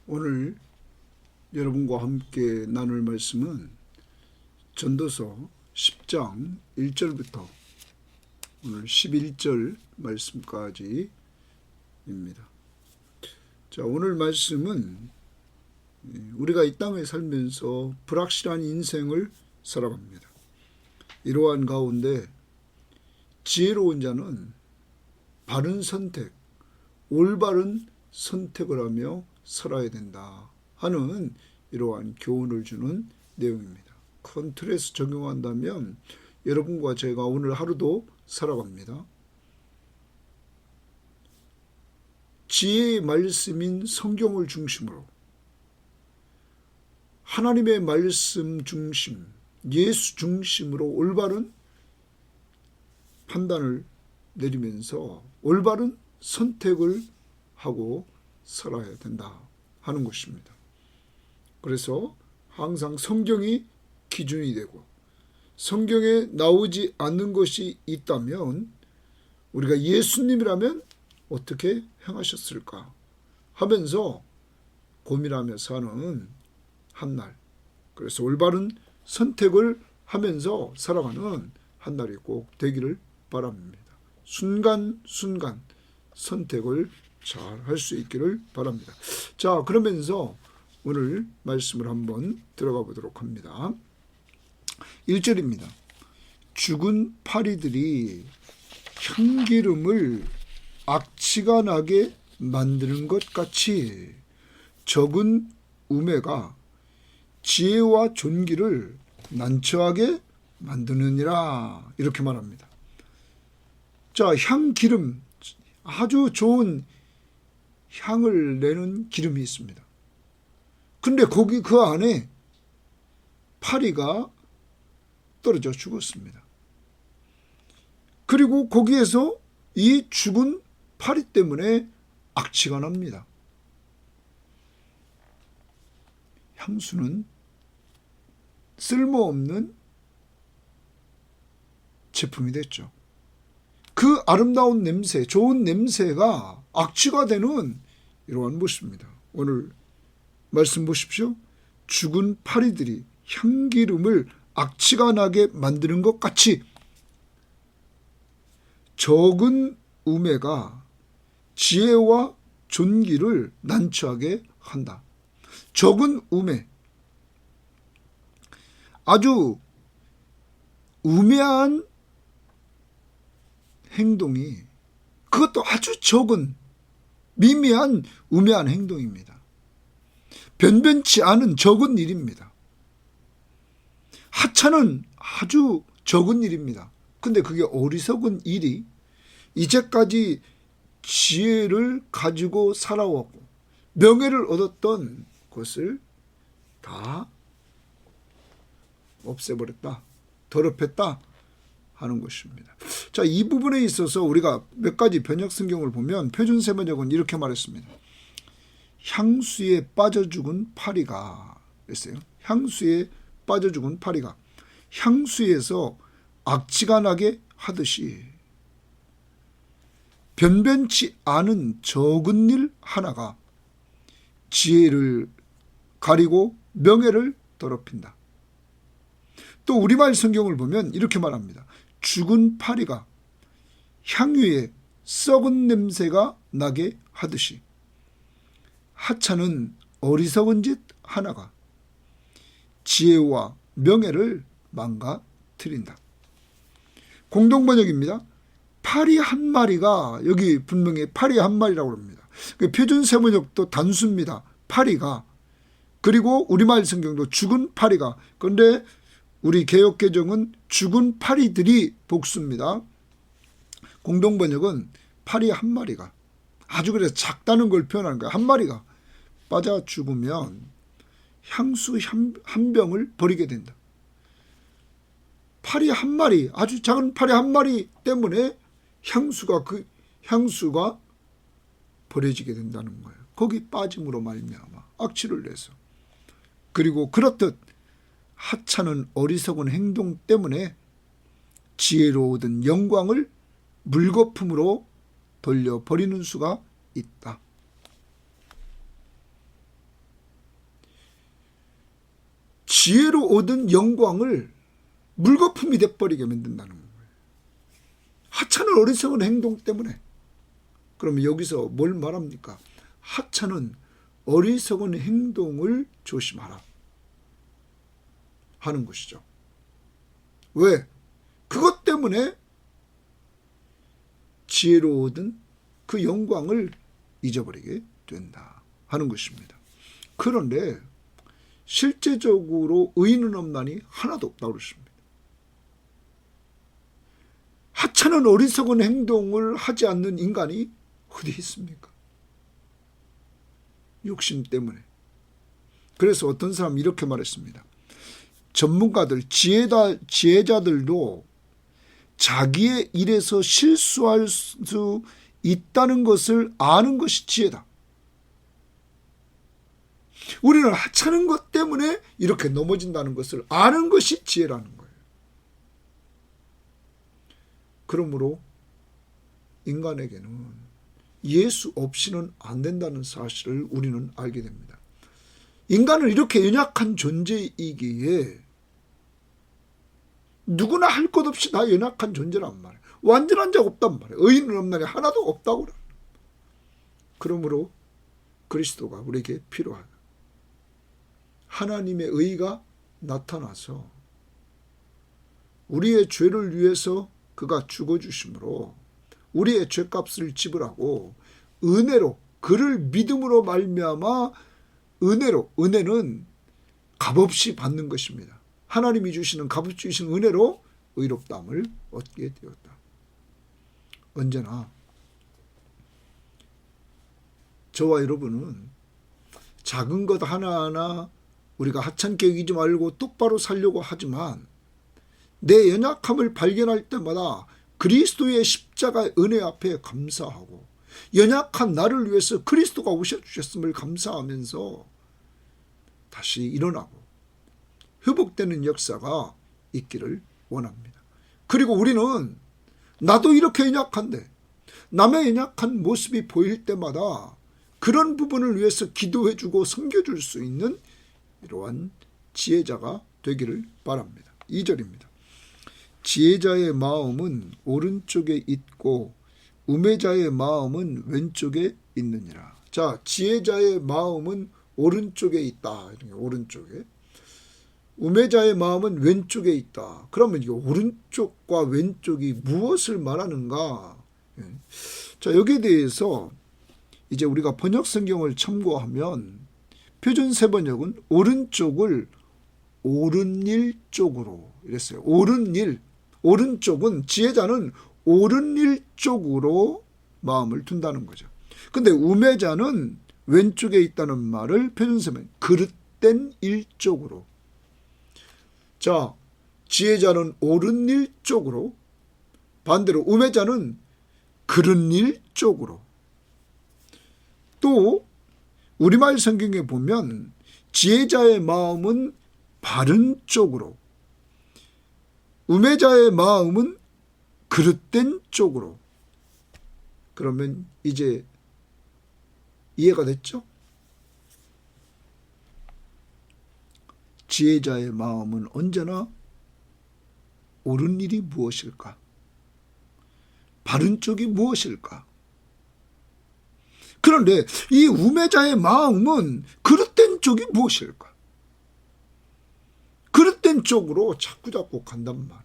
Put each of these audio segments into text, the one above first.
오늘 여러분과 함께 나눌 말씀은 전도서 10장 1절부터 오늘 11절 말씀까지입니다. 자, 오늘 말씀은 우리가 이 땅에 살면서 불확실한 인생을 살아갑니다. 이러한 가운데 지혜로운 자는 바른 선택, 올바른 선택을 하며 살아야 된다 하는 이러한 교훈을 주는 내용입니다. 큰 틀에서 적용한다면 여러분과 제가 오늘 하루도 살아갑니다. 지혜의 말씀인 성경을 중심으로 하나님의 말씀 중심, 예수 중심으로 올바른 판단을 내리면서 올바른 선택을 하고 살아야 된다 하는 것입니다. 그래서 항상 성경이 기준이 되고 성경에 나오지 않는 것이 있다면 우리가 예수님이라면 어떻게 행하셨을까 하면서 고민하며 사는 한날, 그래서 올바른 선택을 하면서 살아가는 한날이 꼭 되기를 바랍니다. 순간순간 선택을 잘 할 수 있기를 바랍니다. 자, 그러면서 오늘 말씀을 한번 들어가 보도록 합니다. 1절입니다. 죽은 파리들이 향기름을 악취가 나게 만드는 것 같이 적은 우매가 지혜와 존귀를 난처하게 만드느니라, 이렇게 말합니다. 자, 향기름, 아주 좋은 향을 내는 기름이 있습니다. 근데 거기 그 안에 파리가 떨어져 죽었습니다. 그리고 거기에서 이 죽은 파리 때문에 악취가 납니다. 향수는 쓸모없는 제품이 됐죠. 그 아름다운 냄새, 좋은 냄새가 악취가 되는 이러한 모습입니다. 오늘 말씀 보십시오. 죽은 파리들이 향기름을 악취가 나게 만드는 것 같이 적은 우매가 지혜와 존귀를 난처하게 한다. 적은 우매, 아주 우매한 행동이, 그것도 아주 적은 미미한 우매한 행동입니다. 변변치 않은 적은 일입니다. 하찮은 아주 적은 일입니다. 근데 그게 어리석은 일이 이제까지 지혜를 가지고 살아왔고 명예를 얻었던 것을 다 없애버렸다, 더럽혔다 하는 것입니다. 자, 이 부분에 있어서 우리가 몇 가지 번역 성경을 보면 표준세번역은 이렇게 말했습니다. 향수에 빠져 죽은 파리가 했어요. 향수에 빠져 죽은 파리가 향수에서 악취가 나게 하듯이 변변치 않은 적은 일 하나가 지혜를 가리고 명예를 더럽힌다. 또 우리말 성경을 보면 이렇게 말합니다. 죽은 파리가 향유에 썩은 냄새가 나게 하듯이 하찮은 어리석은 짓 하나가 지혜와 명예를 망가뜨린다. 공동번역입니다. 파리 한 마리가, 여기 분명히 파리 한 마리라고 합니다. 표준세번역도 단수입니다. 파리가. 그리고 우리말 성경도 죽은 파리가. 그런데 우리 개역개정은 죽은 파리들이 복수입니다. 공동번역은 파리 한 마리가, 아주 그래서 작다는 걸 표현하는 거야. 한 마리가 빠져 죽으면 향수 한 병을 버리게 된다. 파리 한 마리, 아주 작은 파리 한 마리 때문에 향수가 버려지게 된다는 거예요. 거기 빠짐으로 말미암아 악취를 내서. 그리고 그렇듯 하찮은 어리석은 행동 때문에 지혜로 얻은 영광을 물거품으로 돌려버리는 수가 있다. 지혜로 얻은 영광을 물거품이 돼버리게 만든다는 거예요. 하찮은 어리석은 행동 때문에. 그러면 여기서 뭘 말합니까? 하찮은 어리석은 행동을 조심하라 하는 것이죠. 왜? 그것 때문에 지혜로 얻은 그 영광을 잊어버리게 된다 하는 것입니다. 그런데 실제적으로 의인은 없나니 하나도 없다고 그러십니다. 하찮은 어리석은 행동을 하지 않는 인간이 어디 있습니까? 욕심 때문에. 그래서 어떤 사람이 이렇게 말했습니다. 전문가들, 지혜자들도 자기의 일에서 실수할 수 있다는 것을 아는 것이 지혜다. 우리는 하찮은 것 때문에 이렇게 넘어진다는 것을 아는 것이 지혜라는 거예요. 그러므로 인간에게는 예수 없이는 안 된다는 사실을 우리는 알게 됩니다. 인간은 이렇게 연약한 존재이기에 누구나 할 것 없이 다 연약한 존재란 말이에요. 완전한 자가 없단 말이에요. 의인은 없나니 하나도 없다고 그래요. 그러므로 그리스도가 우리에게 필요하다. 하나님의 의가 나타나서 우리의 죄를 위해서 그가 죽어주심으로 우리의 죄값을 지불하고 은혜로 그를 믿음으로 말미암아 은혜는 값없이 받는 것입니다. 하나님이 주시는 값없이 주신 은혜로 의롭다함을 얻게 되었다. 언제나 저와 여러분은 작은 것 하나하나 우리가 하찮게 여기지 말고 똑바로 살려고 하지만 내 연약함을 발견할 때마다 그리스도의 십자가의 은혜 앞에 감사하고 연약한 나를 위해서 그리스도가 오셔주셨음을 감사하면서 다시 일어나고 회복되는 역사가 있기를 원합니다. 그리고 우리는 나도 이렇게 연약한데 남의 연약한 모습이 보일 때마다 그런 부분을 위해서 기도해주고 섬겨줄 수 있는 이러한 지혜자가 되기를 바랍니다. 2절입니다. 지혜자의 마음은 오른쪽에 있고 우매자의 마음은 왼쪽에 있느니라. 자, 지혜자의 마음은 오른쪽에 있다. 오른쪽에. 우매자의 마음은 왼쪽에 있다. 그러면 이 오른쪽과 왼쪽이 무엇을 말하는가? 자, 여기에 대해서 이제 우리가 번역 성경을 참고하면 표준 세번역은 오른쪽을 옳은 일 쪽으로 이랬어요. 옳은 일. 오른쪽은 지혜자는 옳은 일 쪽으로 마음을 둔다는 거죠. 근데 우매자는 왼쪽에 있다는 말을 표준 세번역 그릇된 일 쪽으로. 자, 지혜자는 옳은 일 쪽으로, 반대로 우매자는 그른 일 쪽으로. 또 우리말 성경에 보면 지혜자의 마음은 바른 쪽으로, 우매자의 마음은 그릇된 쪽으로. 그러면 이제 이해가 됐죠? 지혜자의 마음은 언제나 옳은 일이 무엇일까? 바른 쪽이 무엇일까? 그런데 이 우매자의 마음은 그릇된 쪽이 무엇일까? 그릇된 쪽으로 자꾸 간단 말이에요.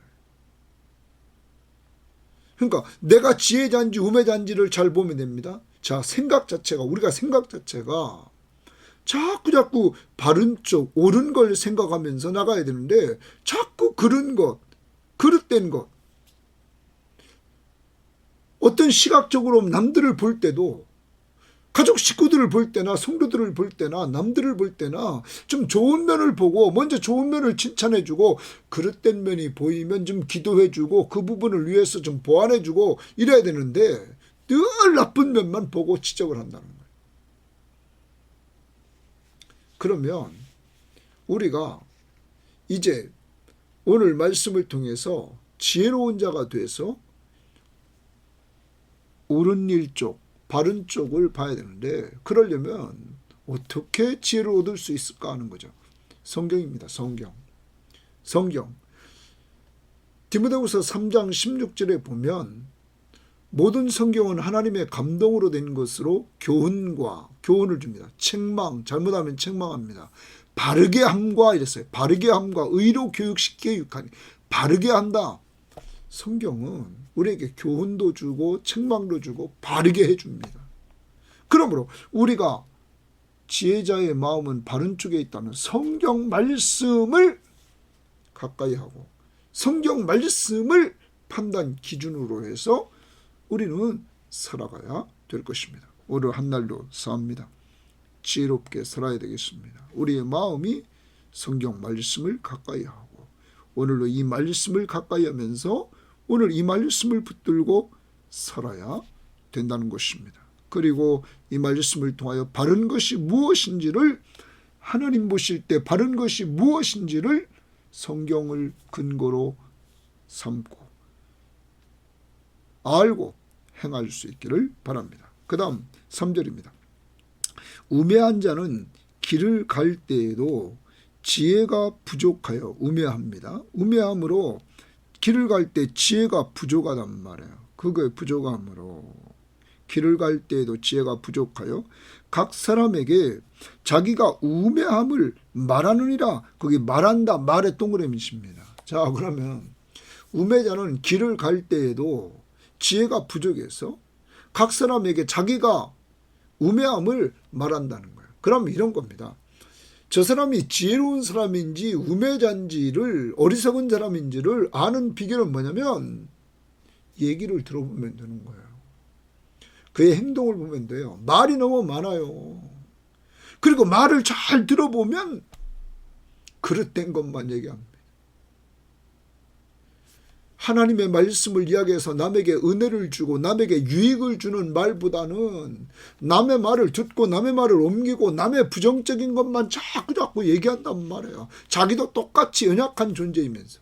그러니까 내가 지혜자인지 우매자인지를 잘 보면 됩니다. 자, 우리가 생각 자체가 자꾸 바른 쪽, 옳은 걸 생각하면서 나가야 되는데 자꾸 그른 것, 그릇된 것. 어떤 시각적으로 남들을 볼 때도 가족 식구들을 볼 때나 성도들을 볼 때나 남들을 볼 때나 좀 좋은 면을 보고 먼저 좋은 면을 칭찬해주고 그릇된 면이 보이면 좀 기도해주고 그 부분을 위해서 좀 보완해주고 이래야 되는데 늘 나쁜 면만 보고 지적을 한다는 거예요. 그러면 우리가 이제 오늘 말씀을 통해서 지혜로운 자가 돼서 옳은 일 쪽, 바른 쪽을 봐야 되는데 그러려면 어떻게 지혜를 얻을 수 있을까 하는 거죠. 성경입니다. 성경. 디모데후서 3장 16절에 보면 모든 성경은 하나님의 감동으로 된 것으로 교훈을 줍니다. 잘못하면 책망합니다. 바르게 함과 이랬어요. 바르게 함과 의로 교육시키게 유익하니. 바르게 한다. 성경은 우리에게 교훈도 주고 책망도 주고 바르게 해줍니다. 그러므로 우리가 지혜자의 마음은 바른 쪽에 있다면 성경 말씀을 가까이 하고 성경 말씀을 판단 기준으로 해서 우리는 살아가야 될 것입니다. 오늘 한 날도 싸웁니다. 지혜롭게 살아야 되겠습니다. 우리의 마음이 성경 말씀을 가까이 하고 오늘로 이 말씀을 가까이 하면서 오늘 이 말씀을 붙들고 살아야 된다는 것입니다. 그리고 이 말씀을 통하여 바른 것이 무엇인지를 하나님 보실 때 바른 것이 무엇인지를 성경을 근거로 삼고 알고 행할 수 있기를 바랍니다. 그 다음 3절입니다. 우매한 자는 길을 갈 때에도 지혜가 부족하여 우매합니다. 우매함으로 길을 갈 때 지혜가 부족하단 말이에요. 그거의 부족함으로 길을 갈 때에도 지혜가 부족하여 각 사람에게 자기가 우매함을 말하느니라. 거기 말한다 말의 동그라미십니다. 자, 그러면 우매자는 길을 갈 때에도 지혜가 부족해서 각 사람에게 자기가 우매함을 말한다는 거예요. 그러면 이런 겁니다. 저 사람이 지혜로운 사람인지 우매자인지를 어리석은 사람인지를 아는 비결은 뭐냐면 얘기를 들어보면 되는 거예요. 그의 행동을 보면 돼요. 말이 너무 많아요. 그리고 말을 잘 들어보면 그릇된 것만 얘기합니다. 하나님의 말씀을 이야기해서 남에게 은혜를 주고 남에게 유익을 주는 말보다는 남의 말을 듣고 남의 말을 옮기고 남의 부정적인 것만 자꾸 얘기한단 말이에요. 자기도 똑같이 연약한 존재이면서.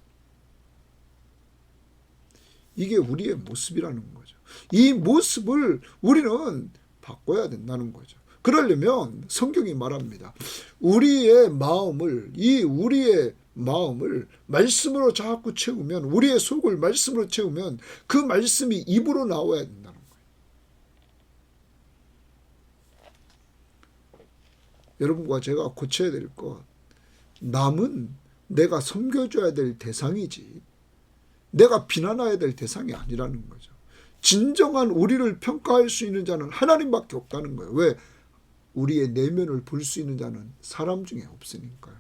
이게 우리의 모습이라는 거죠. 이 모습을 우리는 바꿔야 된다는 거죠. 그러려면 성경이 말합니다. 우리의 마음을 말씀으로 자꾸 채우면 우리의 속을 말씀으로 채우면 그 말씀이 입으로 나와야 된다는 거예요. 여러분과 제가 고쳐야 될 것, 남은 내가 섬겨줘야 될 대상이지 내가 비난해야 될 대상이 아니라는 거죠. 진정한 우리를 평가할 수 있는 자는 하나님밖에 없다는 거예요. 왜? 우리의 내면을 볼 수 있는 자는 사람 중에 없으니까요.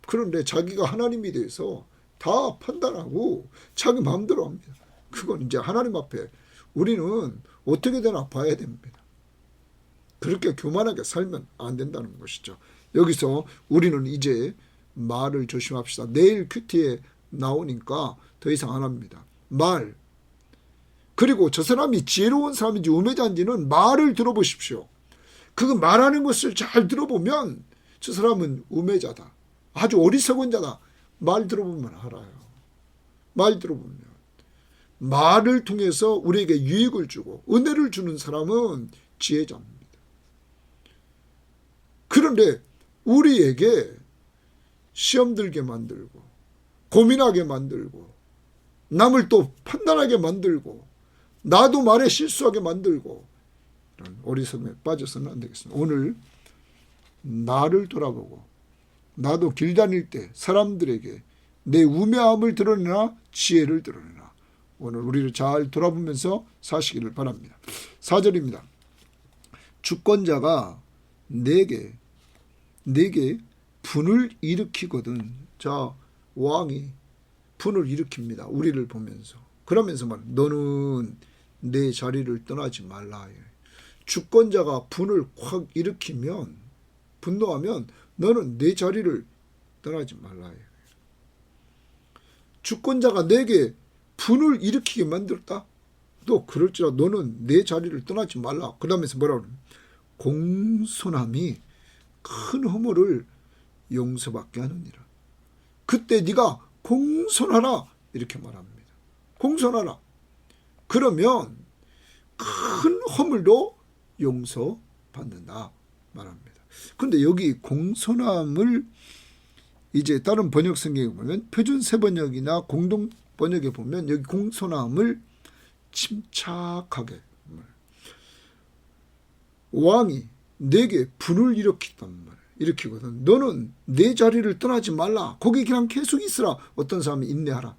그런데 자기가 하나님이 돼서 다 판단하고 자기 마음대로 합니다. 그건 이제 하나님 앞에 우리는 어떻게 되나 봐야 됩니다. 그렇게 교만하게 살면 안 된다는 것이죠. 여기서 우리는 이제 말을 조심합시다. 내일 큐티에 나오니까 더 이상 안 합니다. 말. 그리고 저 사람이 지혜로운 사람인지 우매자인지는 말을 들어보십시오. 그 말하는 것을 잘 들어보면 저 사람은 우매자다. 아주 어리석은 자다. 말 들어보면 알아요. 말 들어보면. 말을 통해서 우리에게 유익을 주고 은혜를 주는 사람은 지혜자입니다. 그런데 우리에게 시험 들게 만들고 고민하게 만들고 남을 또 판단하게 만들고 나도 말에 실수하게 만들고 이런 어리석음에 빠져서는 안 되겠습니다. 오늘 나를 돌아보고 나도 길 다닐 때 사람들에게 내 우매함을 드러내나 지혜를 드러내나 오늘 우리를 잘 돌아보면서 사시기를 바랍니다. 4절입니다. 주권자가 내게 분을 일으키거든. 자, 왕이 분을 일으킵니다. 우리를 보면서. 그러면서 말 너는 내 자리를 떠나지 말라. 주권자가 분을 확 일으키면 분노하면 너는 내 자리를 떠나지 말라. 주권자가 내게 분을 일으키게 만들었다. 또 그럴지라도 너는 내 자리를 떠나지 말라. 그러면서 뭐라고 하냐. 공손함이 큰 허물을 용서받게 하느니라. 그때 네가 공손하라 이렇게 말합니다. 공손하라. 그러면 큰 허물도 용서받는다 말합니다. 그런데 여기 공손함을 이제 다른 번역 성경에 보면 표준 세번역이나 공동 번역에 보면 여기 공손함을 침착하게, 왕이 내게 분을 일으키거든. 너는 내 자리를 떠나지 말라. 거기 그냥 계속 있으라. 어떤 사람이 인내하라.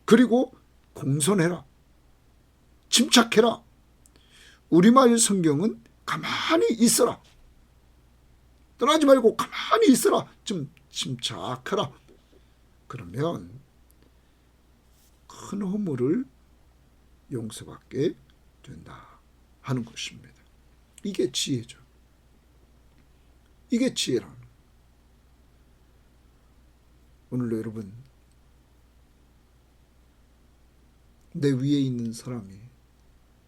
그리고 공손해라. 침착해라. 우리말 성경은 가만히 있어라. 떠나지 말고 가만히 있어라. 좀 침착하라. 그러면 큰 허물을 용서받게 된다 하는 것입니다. 이게 지혜죠. 이게 지혜라는 거예요. 오늘도 여러분, 내 위에 있는 사람이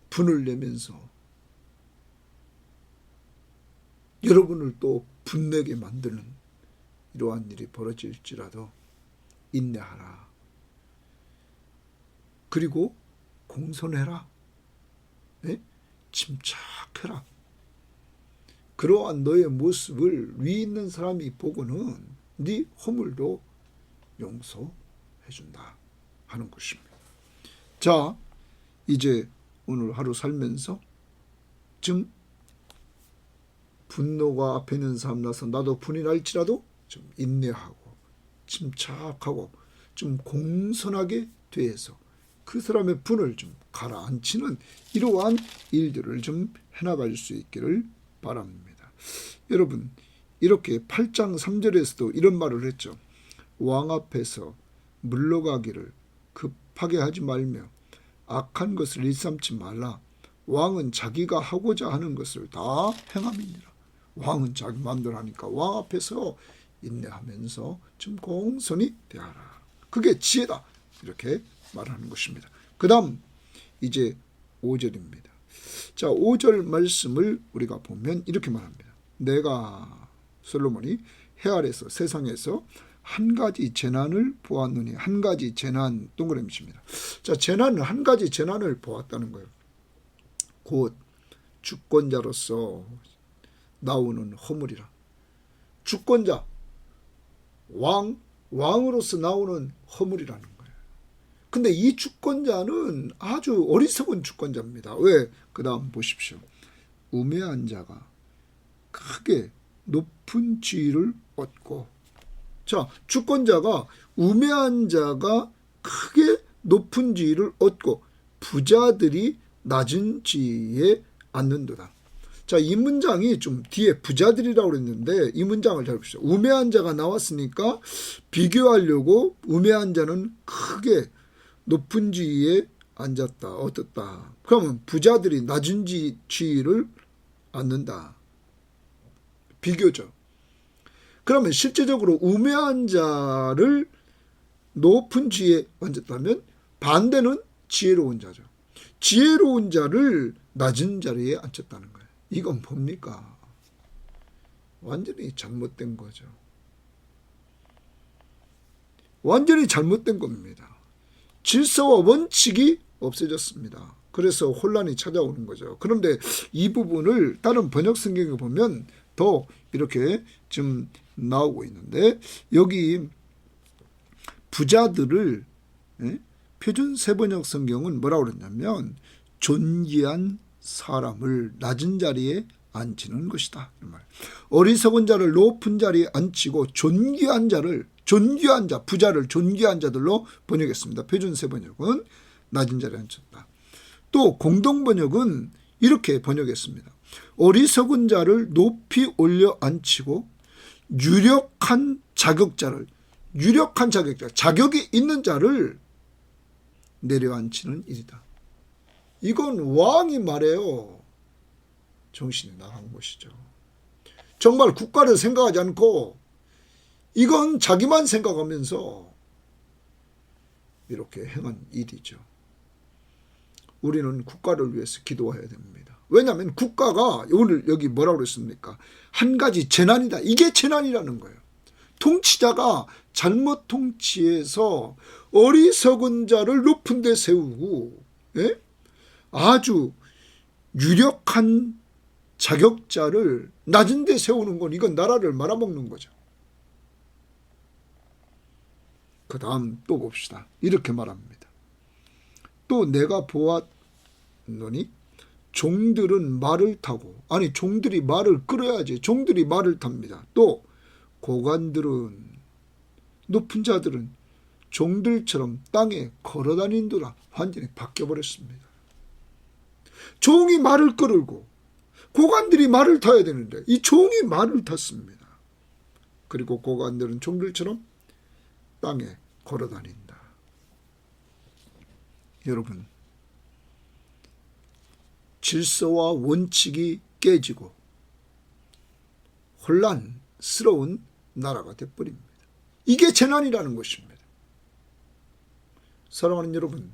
분을 내면서 여러분을 또 분내게 만드는 이러한 일이 벌어질지라도 인내하라. 그리고 공손해라. 네? 침착해라. 그러한 너의 모습을 위에 있는 사람이 보고는 네 허물도 용서해준다 하는 것입니다. 자, 이제 오늘 하루 살면서 좀 분노가 앞에 있는 사람 나서 나도 분이 날지라도 좀 인내하고 침착하고 좀 공손하게 대해서 그 사람의 분을 좀 가라앉히는 이러한 일들을 좀 해나갈 수 있기를 바랍니다. 여러분, 이렇게 8장 3절에서도 이런 말을 했죠. 왕 앞에서 물러가기를 급하게 하지 말며 악한 것을 일삼지 말라. 왕은 자기가 하고자 하는 것을 다 행함이니라. 왕은 자기 마음대로 하니까 왕 앞에서 인내하면서 좀 공손히 대하라. 그게 지혜다. 이렇게 말하는 것입니다. 그 다음 이제 5절입니다. 자, 5절 말씀을 우리가 보면 이렇게 말합니다. 내가 솔로몬이 해 아래서 세상에서 한 가지 재난을 보았느니, 한 가지 재난 동그라미입니다. 자, 재난은 한 가지 재난을 보았다는 거예요. 곧 주권자로서 나오는 허물이라. 주권자, 왕으로서 나오는 허물이라는 거예요. 근데 이 주권자는 아주 어리석은 주권자입니다. 왜? 그 다음 보십시오. 우매한 자가 크게 높은 지위를 얻고, 자, 주권자가 우매한 자가 크게 높은 지위를 얻고 부자들이 낮은 지위에 앉는도다. 자, 이 문장이 좀 뒤에 부자들이라고 그랬는데 이 문장을 잘 보시죠. 우매한 자가 나왔으니까 비교하려고 우매한 자는 크게 높은 지위에 앉았다, 얻었다. 그러면 부자들이 낮은 지위를 앉는다. 비교죠. 그러면 실제적으로 우매한 자를 높은 지위에 앉았다면 반대는 지혜로운 자죠. 지혜로운 자를 낮은 자리에 앉혔다는 거예요. 이건 뭡니까? 완전히 잘못된 거죠. 완전히 잘못된 겁니다. 질서와 원칙이 없어졌습니다. 그래서 혼란이 찾아오는 거죠. 그런데 이 부분을 다른 번역 성경에 보면 더 이렇게 좀 나오고 있는데, 여기 부자들을 표준 세번역 성경은 뭐라고 그랬냐면 존귀한 사람을 낮은 자리에 앉히는 것이다. 어리석은 자를 높은 자리에 앉히고 존귀한 자, 부자를 존귀한 자들로 번역했습니다. 표준 세번역은 낮은 자리에 앉혔다. 또 공동 번역은 이렇게 번역했습니다. 어리석은 자를 높이 올려 앉히고 유력한 자격자, 자격이 있는 자를 내려앉히는 일이다. 이건 왕이 말해요. 정신이 나간 것이죠. 정말 국가를 생각하지 않고 이건 자기만 생각하면서 이렇게 행한 일이죠. 우리는 국가를 위해서 기도해야 됩니다. 왜냐하면 국가가 오늘 여기 뭐라고 그랬습니까? 한 가지 재난이다. 이게 재난이라는 거예요. 통치자가 잘못 통치해서 어리석은 자를 높은 데 세우고, 아주 유력한 자격자를 낮은 데 세우는 건 이건 나라를 말아먹는 거죠. 그 다음 또 봅시다. 이렇게 말합니다. 또 내가 보았노니 종들은 말을 타고, 아니 종들이 말을 끌어야지, 종들이 말을 탑니다. 또 고관들은, 높은 자들은 종들처럼 땅에 걸어다니느라 완전히 바뀌어버렸습니다. 종이 말을 끌고 고관들이 말을 타야 되는데 이 종이 말을 탔습니다. 그리고 고관들은 종들처럼 땅에 걸어다닌다. 여러분, 질서와 원칙이 깨지고 혼란스러운 나라가 되어버립니다. 이게 재난이라는 것입니다. 사랑하는 여러분,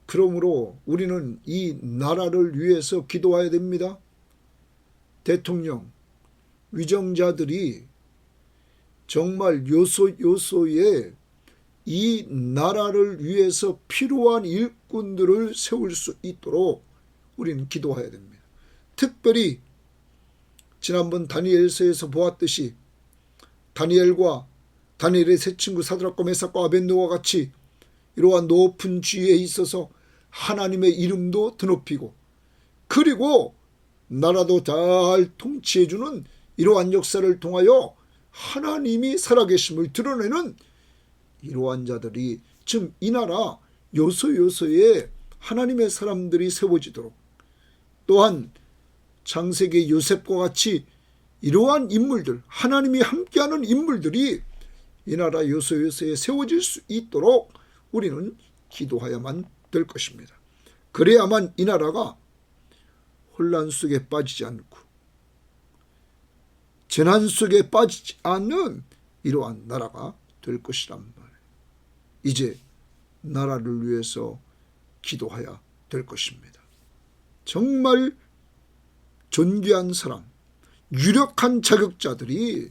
그러므로 우리는 이 나라를 위해서 기도해야 됩니다. 대통령, 위정자들이 정말 요소요소에 이 나라를 위해서 필요한 일꾼들을 세울 수 있도록 우리는 기도해야 됩니다. 특별히 지난번 다니엘서에서 보았듯이 다니엘과 다니엘의 세 친구 사드락과 메삭과 아벳느고와 같이 이러한 높은 지위에 있어서 하나님의 이름도 드높이고 그리고 나라도 잘 통치해주는 이러한 역사를 통하여 하나님이 살아계심을 드러내는 이러한 자들이, 즉 이 나라 요소요소에 하나님의 사람들이 세워지도록, 또한 창세기 요셉과 같이 이러한 인물들, 하나님이 함께하는 인물들이 이 나라 요소요소에 세워질 수 있도록 우리는 기도해야만 될 것입니다. 그래야만 이 나라가 혼란 속에 빠지지 않고 재난 속에 빠지지 않는 이러한 나라가 될 것이란 말이에요. 이제 나라를 위해서 기도해야 될 것입니다. 정말 존귀한 사람, 유력한 자격자들이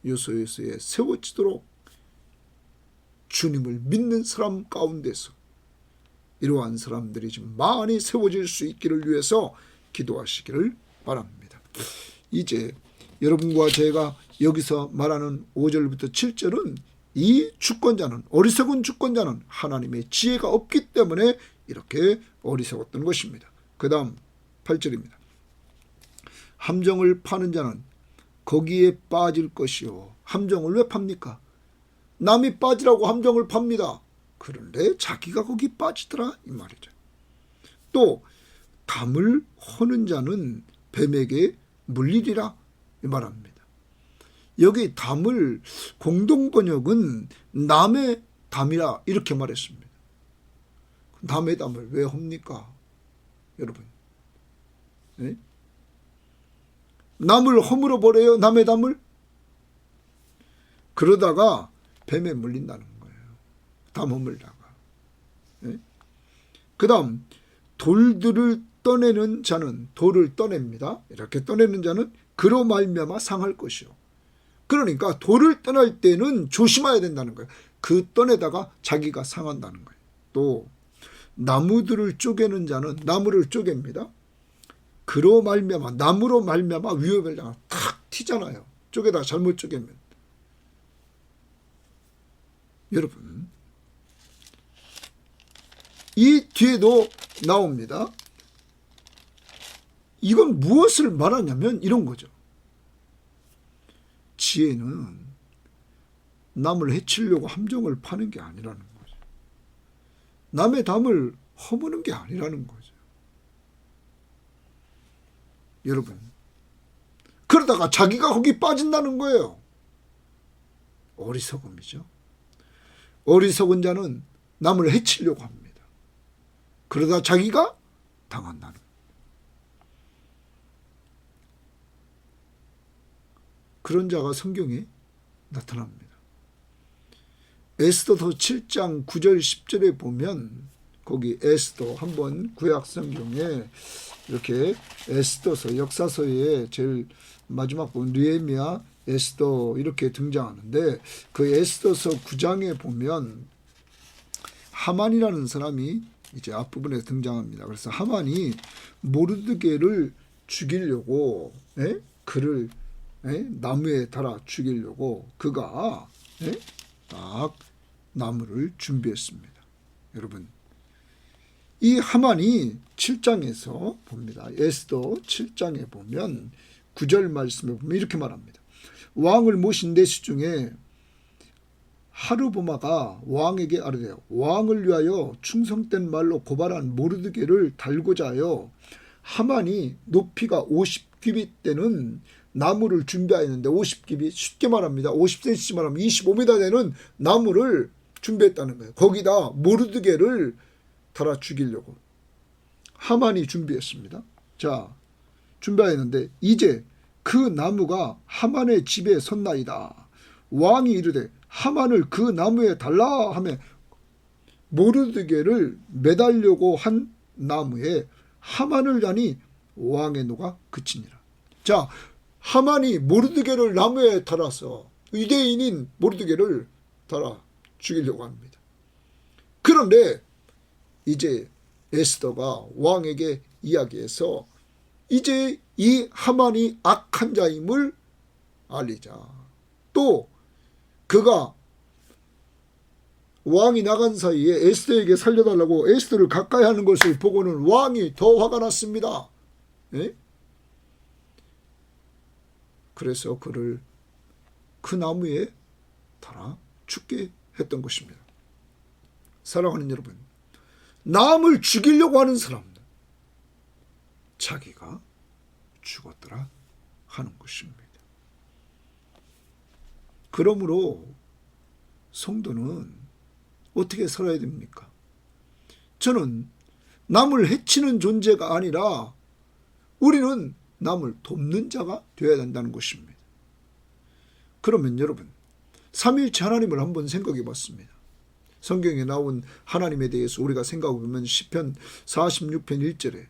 요소요소에 세워지도록 주님을 믿는 사람 가운데서 이러한 사람들이 좀 많이 세워질 수 있기를 위해서 기도하시기를 바랍니다. 이제 여러분과 제가 여기서 말하는 5절부터 7절은 이 주권자는, 어리석은 주권자는 하나님의 지혜가 없기 때문에 이렇게 어리석었던 것입니다. 그 다음 8절입니다. 함정을 파는 자는 거기에 빠질 것이요. 함정을 왜 팝니까? 남이 빠지라고 함정을 팝니다. 그런데 자기가 거기 빠지더라 이 말이죠. 또 담을 허는 자는 뱀에게 물리리라 이 말합니다. 여기 담을 공동번역은 남의 담이라 이렇게 말했습니다. 남의 담을 왜 헙니까? 여러분, 네? 남을 허물어 버려요. 남의 담을. 그러다가 뱀에 물린다는 거예요. 담 허물다가. 네? 그 다음 돌들을 떠내는 자는, 돌을 떠냅니다. 이렇게 떠내는 자는 그로 말미암아 상할 것이요. 그러니까 돌을 떠날 때는 조심해야 된다는 거예요. 그 떠내다가 자기가 상한다는 거예요. 또 나무들을 쪼개는 자는 나무를 쪼갭니다. 그로 말미암아, 나무로 말미암아 위협을 당하면 탁 튀잖아요. 쪼개다가 잘못 쪼개면. 여러분, 이 뒤에도 나옵니다. 이건 무엇을 말하냐면 이런 거죠. 지혜는 남을 해치려고 함정을 파는 게 아니라는 거죠. 남의 담을 허무는 게 아니라는 거죠. 여러분, 그러다가 자기가 거기 빠진다는 거예요. 어리석음이죠. 어리석은 자는 남을 해치려고 합니다. 그러다 자기가 당한다는 거예요. 그런 자가 성경에 나타납니다. 에스더서 7장 9절 10절에 보면 거기 에스더, 한번 구약 성경에 이렇게 에스더서, 역사서에 제일 마지막 부분 느헤미야, 에스더 이렇게 등장하는데 그 에스더서 9장에 보면 하만이라는 사람이 이제 앞부분에 등장합니다. 그래서 하만이 모르드게를 죽이려고 그를 나무에 달아 죽이려고 그가 딱 나무를 준비했습니다. 여러분, 이 하만이 7장에서 봅니다. 에스더 7장에 보면 9절 말씀에 보면 이렇게 말합니다. 왕을 모신 내시 중에 하르보마가 왕에게 아뢰되 왕을 위하여 충성된 말로 고발한 모르드게를 달고자 하여 하만이 높이가 50규빗 되는 나무를 준비하였는데, 50규빗 쉽게 말합니다. 50cm 말하면 25m 되는 나무를 준비했다는 거예요. 거기다 모르드게를 달아 죽이려고 하만이 준비했습니다. 자, 준비하였는데 이제 그 나무가 하만의 집에 섰나이다. 왕이 이르되 하만을 그 나무에 달라 하며 모르드게를 매달려고 한 나무에 하만을 다니 왕의 노가 그치니라. 자, 하만이 모르드게를 나무에 달아서 유대인인 모르드게를 달아 죽이려고 합니다. 그런데 이제 에스더가 왕에게 이야기해서 이제 이 하만이 악한 자임을 알리자. 또 그가 왕이 나간 사이에 에스더에게 살려달라고 에스더를 가까이 하는 것을 보고는 왕이 더 화가 났습니다. 그래서 그를 그 나무에 달아 죽게 했던 것입니다. 사랑하는 여러분, 남을 죽이려고 하는 사람은 자기가 죽었더라 하는 것입니다. 그러므로 성도는 어떻게 살아야 됩니까? 저는 남을 해치는 존재가 아니라 우리는 남을 돕는 자가 되어야 된다는 것입니다. 그러면 여러분, 삼위일체 하나님을 한번 생각해 봤습니다. 성경에 나온 하나님에 대해서 우리가 생각해 보면 시편 46편 1절에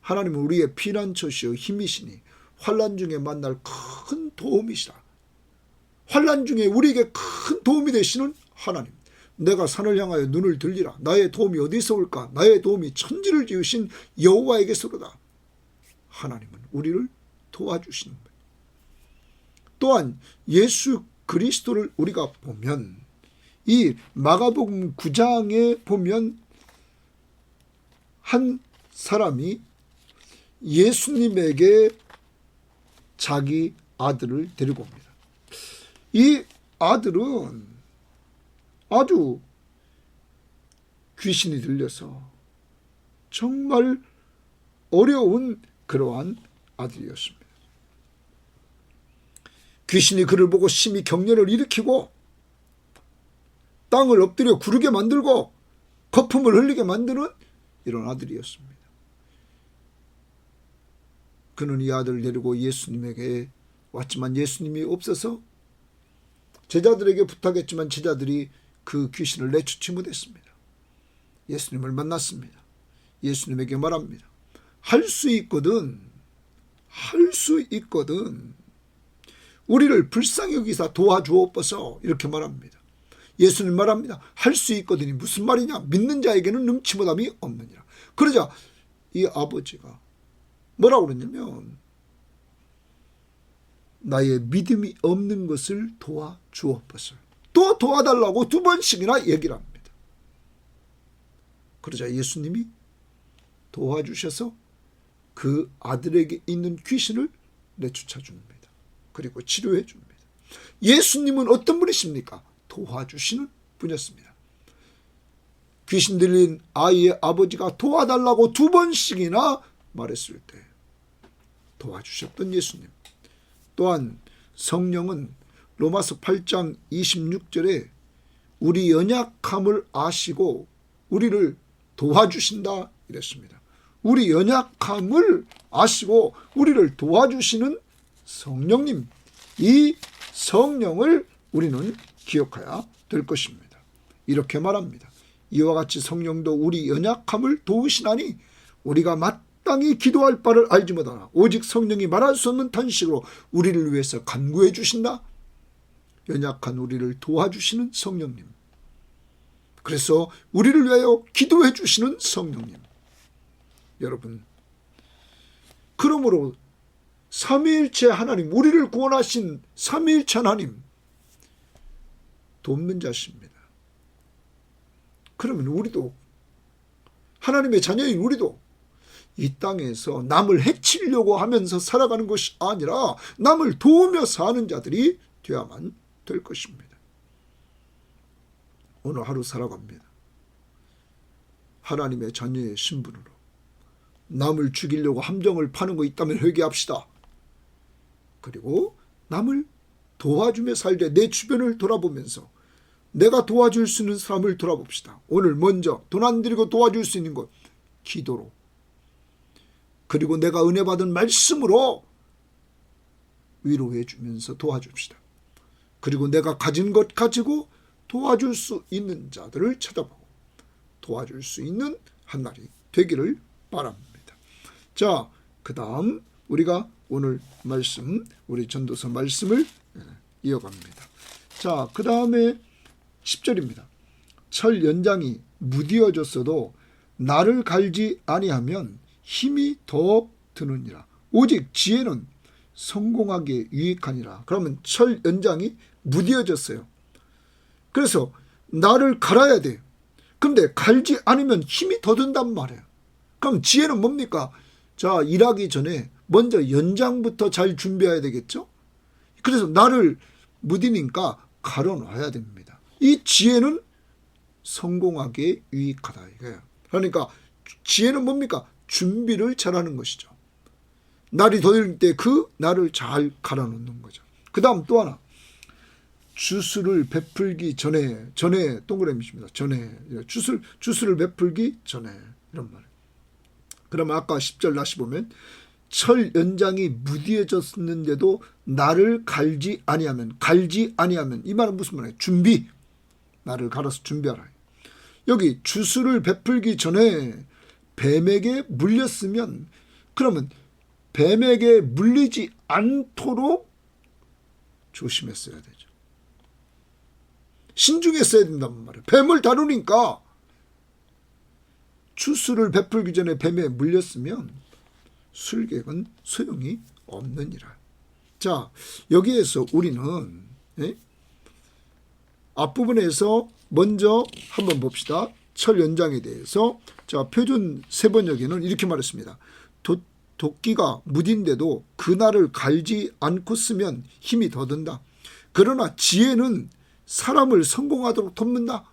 하나님은 우리의 피난처시여 힘이시니 환난 중에 만날 큰 도움이시라. 환난 중에 우리에게 큰 도움이 되시는 하나님. 내가 산을 향하여 눈을 들리라. 나의 도움이 어디서 올까? 나의 도움이 천지를 지으신 여호와에게서로다. 하나님은 우리를 도와주시는 거예요. 또한 예수 그리스도를 우리가 보면 이 마가복음 9장에 보면 한 사람이 예수님에게 자기 아들을 데리고 옵니다. 이 아들은 아주 귀신이 들려서 정말 어려운 그러한 아들이었습니다. 귀신이 그를 보고 심히 경련을 일으키고 땅을 엎드려 구르게 만들고 거품을 흘리게 만드는 이런 아들이었습니다. 그는 이 아들을 데리고 예수님에게 왔지만 예수님이 없어서 제자들에게 부탁했지만 제자들이 그 귀신을 내쫓지 못했습니다. 예수님을 만났습니다. 예수님에게 말합니다. 할 수 있거든, 할 수 있거든, 우리를 불쌍히 여기사 도와주옵소서, 이렇게 말합니다. 예수님 말합니다. 할 수 있거든이 무슨 말이냐? 믿는 자에게는 능치 못함이 없느니라. 그러자 이 아버지가 뭐라고 그러냐면 나의 믿음이 없는 것을 도와주옵소서. 또 도와달라고 2번씩이나 얘기를 합니다. 그러자 예수님이 도와주셔서 그 아들에게 있는 귀신을 내쫓아 줍니다. 그리고 치료해 줍니다. 예수님은 어떤 분이십니까? 도와주시는 분이었습니다. 귀신 들린 아이의 아버지가 도와달라고 2번씩이나 말했을 때 도와주셨던 예수님. 또한 성령은 로마서 8장 26절에 우리 연약함을 아시고 우리를 도와주신다 이랬습니다. 우리 연약함을 아시고 우리를 도와주시는 성령님, 이 성령을 우리는 기억해야 될 것입니다. 이렇게 말합니다. 이와 같이 성령도 우리 연약함을 도우시나니 우리가 마땅히 기도할 바를 알지 못하나 오직 성령이 말할 수 없는 탄식으로 우리를 위해서 간구해 주신다. 연약한 우리를 도와주시는 성령님, 그래서 우리를 위하여 기도해 주시는 성령님. 여러분, 그러므로 삼위일체 하나님, 우리를 구원하신 삼위일체 하나님 돕는 자십니다. 그러면 우리도, 하나님의 자녀인 우리도 이 땅에서 남을 해치려고 하면서 살아가는 것이 아니라 남을 도우며 사는 자들이 되어야만 될 것입니다. 오늘 하루 살아갑니다. 하나님의 자녀의 신분으로 남을 죽이려고 함정을 파는 거 있다면 회개합시다. 그리고 남을 도와주며 살되 내 주변을 돌아보면서 내가 도와줄 수 있는 사람을 돌아봅시다. 오늘 먼저 돈 안 들이고 도와줄 수 있는 것, 기도로. 그리고 내가 은혜 받은 말씀으로 위로해 주면서 도와줍시다. 그리고 내가 가진 것 가지고 도와줄 수 있는 자들을 찾아보고 도와줄 수 있는 한 날이 되기를 바랍니다. 자, 그 다음 우리가 오늘 말씀, 우리 전도서 말씀을 이어갑니다. 자, 그 다음에 10절입니다. 철 연장이 무디어졌어도 나를 갈지 아니하면 힘이 더 드느니라. 오직 지혜는 성공하기에 유익하니라. 그러면 철 연장이 무디어졌어요. 그래서 나를 갈아야 돼요. 근데 갈지 않으면 힘이 더 든단 말이에요. 그럼 지혜는 뭡니까? 자, 일하기 전에 먼저 연장부터 잘 준비해야 되겠죠? 그래서 나를 무디니까 갈아놔야 됩니다. 이 지혜는 성공하기에 유익하다 이거예요. 그러니까 지혜는 뭡니까? 준비를 잘하는 것이죠. 날이 더울 때 그 날을 잘 갈아놓는 거죠. 그 다음 또 하나, 주수를 베풀기 전에 동그라미입니다. 전에 주수를 베풀기 전에 이런 말. 그러면 아까 10절 다시 보면 철 연장이 무디어졌는데도 나를 갈지 아니하면 이 말은 무슨 말이에요? 준비. 나를 갈아서 준비하라. 여기 주수를 베풀기 전에 뱀에게 물렸으면 그러면 뱀에게 물리지 않도록 조심했어야 되죠. 신중했어야 된단 말이에요. 뱀을 다루니까 주수를 베풀기 전에 뱀에 물렸으면 술객은 소용이 없느니라. 자, 여기에서 우리는 앞부분에서 먼저 한번 봅시다. 철 연장에 대해서. 자, 표준 세번역에는 이렇게 말했습니다. 도끼가 무딘데도 그날을 갈지 않고 쓰면 힘이 더 든다. 그러나 지혜는 사람을 성공하도록 돕는다.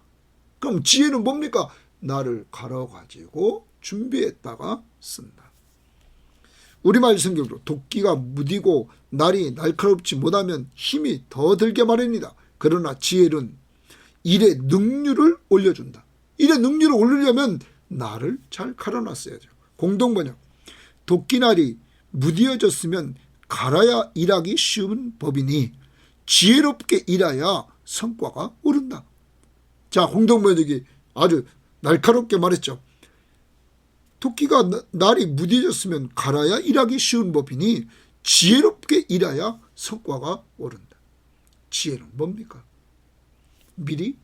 그럼 지혜는 뭡니까? 나를 갈아가지고 준비했다가 쓴다. 우리말 성경으로 도끼가 무디고 날이 날카롭지 못하면 힘이 더 들게 마련이다. 그러나 지혜는 일의 능률을 올려준다. 일의 능률을 올리려면 나를 잘 갈아놨어야죠. 공동번역. 도끼날이 무디어졌으면 갈아야 일하기 쉬운 법이니 지혜롭게 일해야 성과가 오른다. 자, 공동번역이 아주 날카롭게 말했죠. 도끼가 날이 무디어졌으면 갈아야 일하기 쉬운 법이니 지혜롭게 일해야 성과가 오른다. 지혜는 뭡니까? 미리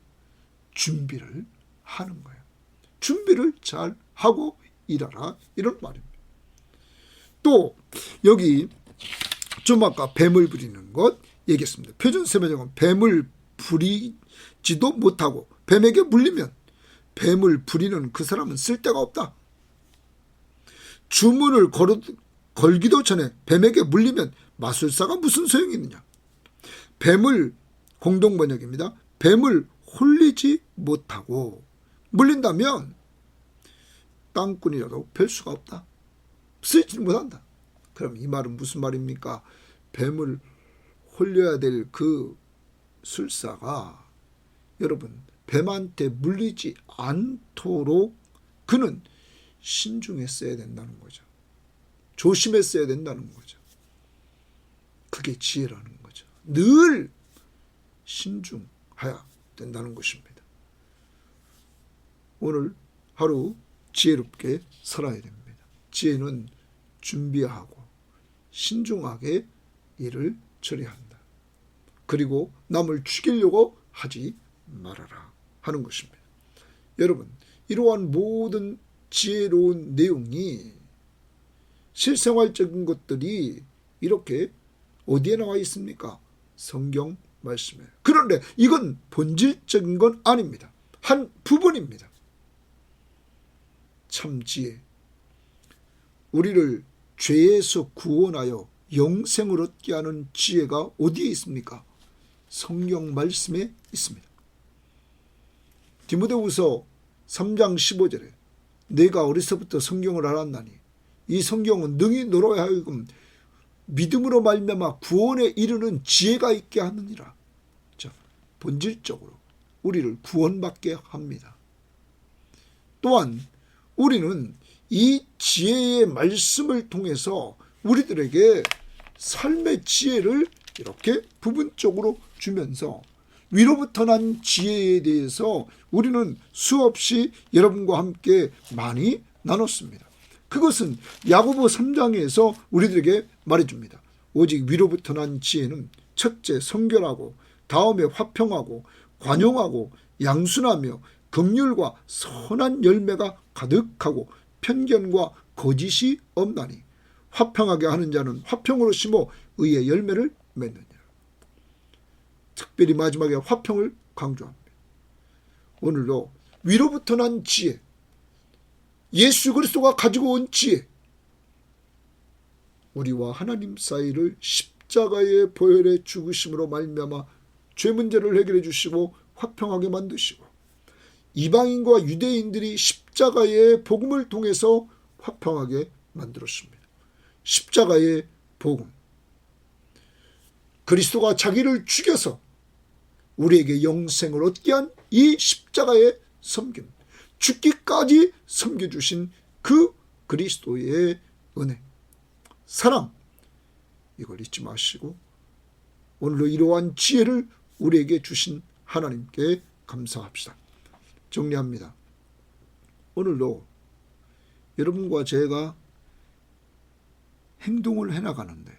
준비를 하는 거예요. 준비를 잘 하고 일하라, 이런 말입니다. 또 여기 좀 아까 뱀을 부리는 것 얘기했습니다. 표준 세번역은 뱀을 부리지도 못하고 뱀에게 물리면 뱀을 부리는 그 사람은 쓸데가 없다. 주문을 걸기도 전에 뱀에게 물리면 마술사가 무슨 소용이 있느냐. 뱀을, 공동번역입니다. 뱀을 홀리지 못하고 물린다면 땅꾼이라도 별 수가 없다. 쓰지 못한다. 그럼 이 말은 무슨 말입니까? 뱀을 홀려야 될 그 술사가 여러분 뱀한테 물리지 않도록 그는 신중했어야 된다는 거죠. 조심했어야 된다는 거죠. 그게 지혜라는 거죠. 늘 신중해야 된다는 것입니다. 오늘 하루 지혜롭게 살아야 됩니다. 지혜는 준비하고 신중하게 일을 처리한다. 그리고 남을 죽이려고 하지 말아라 하는 것입니다. 여러분, 이러한 모든 지혜로운 내용이 실생활적인 것들이 이렇게 어디에 나와 있습니까? 성경 말씀에. 그런데 이건 본질적인 건 아닙니다. 한 부분입니다. 참 지혜. 우리를 죄에서 구원하여 영생을 얻게 하는 지혜가 어디에 있습니까? 성경 말씀에 있습니다. 디모데후서 3장 15절에 내가 어려서부터 성경을 알았나니 이 성경은 능히 너로 하여금 믿음으로 말미암아 구원에 이르는 지혜가 있게 하느니라. 자, 본질적으로 우리를 구원받게 합니다. 또한 우리는 이 지혜의 말씀을 통해서 우리들에게 삶의 지혜를 이렇게 부분적으로 주면서 위로부터 난 지혜에 대해서 우리는 수없이 여러분과 함께 많이 나눴습니다. 그것은 야고보 3장에서 우리들에게 말해줍니다. 오직 위로부터 난 지혜는 첫째 성결하고 다음에 화평하고 관용하고 양순하며 긍휼과 선한 열매가 가득하고 편견과 거짓이 없나니 화평하게 하는 자는 화평으로 심어 의의 열매를 맺느니라. 특별히 마지막에 화평을 강조합니다. 오늘도 위로부터 난 지혜, 예수 그리스도가 가지고 온 지혜, 우리와 하나님 사이를 십자가의 보혈의 죽으심으로 말미암아 죄 문제를 해결해 주시고 화평하게 만드시고 이방인과 유대인들이 십자가의 복음을 통해서 화평하게 만들었습니다. 십자가의 복음, 그리스도가 자기를 죽여서 우리에게 영생을 얻게 한 이 십자가의 섬김, 죽기까지 섬겨주신 그 그리스도의 은혜, 사랑, 이걸 잊지 마시고 오늘도 이러한 지혜를 우리에게 주신 하나님께 감사합시다. 정리합니다. 오늘도 여러분과 제가 행동을 해나가는데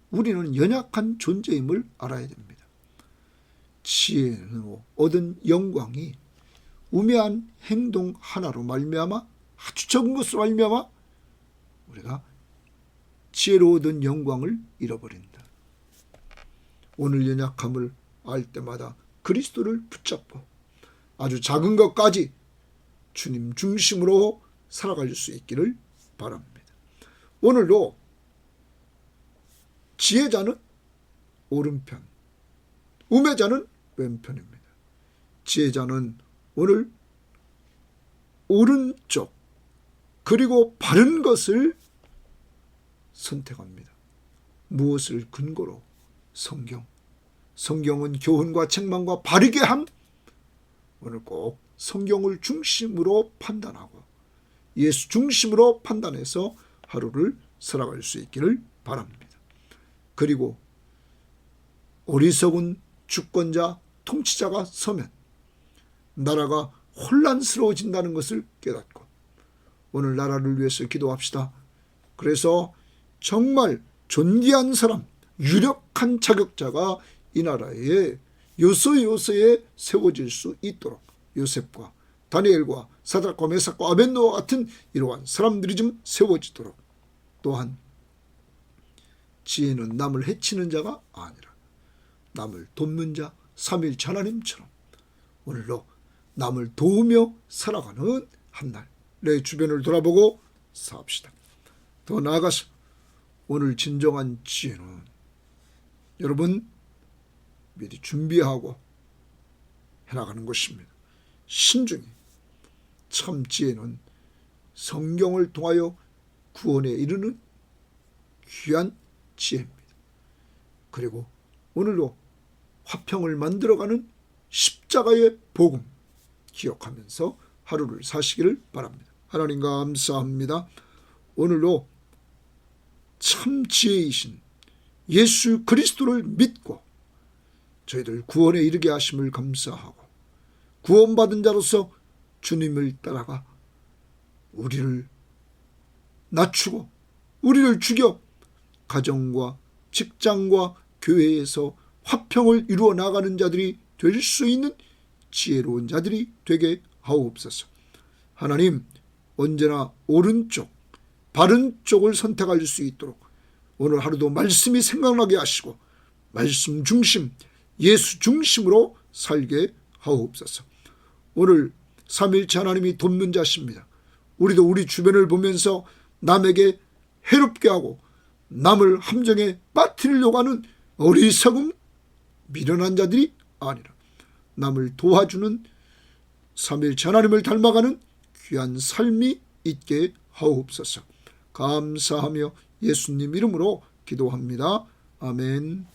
우리는 연약한 존재임을 알아야 됩니다. 지혜로 얻은 영광이 우매한 행동 하나로 말미암아, 아주 적은 것으로 말미암아 우리가 지혜로 얻은 영광을 잃어버린다. 오늘 연약함을 알 때마다 그리스도를 붙잡고 아주 작은 것까지 주님 중심으로 살아갈 수 있기를 바랍니다. 오늘도 지혜자는 오른편, 우매자는 왼편입니다. 지혜자는 오늘 오른쪽 그리고 바른 것을 선택합니다. 무엇을 근거로? 성경. 성경은 교훈과 책망과 바르게 함. 오늘 꼭 성경을 중심으로 판단하고 예수 중심으로 판단해서 하루를 살아갈 수 있기를 바랍니다. 그리고 어리석은 주권자, 통치자가 서면 나라가 혼란스러워진다는 것을 깨닫고 오늘 나라를 위해서 기도합시다. 그래서 정말 존귀한 사람, 유력한 자격자가 이 나라에 요소요소에 세워질 수 있도록 요셉과 다니엘과 사드락과 메삭과 아벳노와 같은 이러한 사람들이 좀 세워지도록, 또한 지혜는 남을 해치는 자가 아니라 남을 돕는 자, 삼위일체 하나님처럼 오늘도 남을 도우며 살아가는 한날, 내 주변을 돌아보고 삽시다. 더 나아가서 오늘 진정한 지혜는 여러분 미리 준비하고 해나가는 것입니다. 신중히. 참 지혜는 성경을 통하여 구원에 이르는 귀한 지혜입니다. 그리고 오늘도 화평을 만들어가는 십자가의 복음 기억하면서 하루를 사시기를 바랍니다. 하나님 감사합니다. 오늘도 참 지혜이신 예수 그리스도를 믿고 저희들 구원에 이르게 하심을 감사하고 구원받은 자로서 주님을 따라가 우리를 낮추고 우리를 죽여 가정과 직장과 교회에서 화평을 이루어 나가는 자들이 될 수 있는 지혜로운 자들이 되게 하옵소서. 하나님, 언제나 오른쪽, 바른 쪽을 선택할 수 있도록 오늘 하루도 말씀이 생각나게 하시고 말씀 중심, 예수 중심으로 살게 하옵소서. 오늘 삼위일체 하나님이 돕는 자십니다. 우리도 우리 주변을 보면서 남에게 해롭게 하고 남을 함정에 빠뜨리려고 하는 어리석음 미련한 자들이 아니라 남을 도와주는 삼위일체 하나님을 닮아가는 귀한 삶이 있게 하옵소서. 감사하며 예수님 이름으로 기도합니다. 아멘.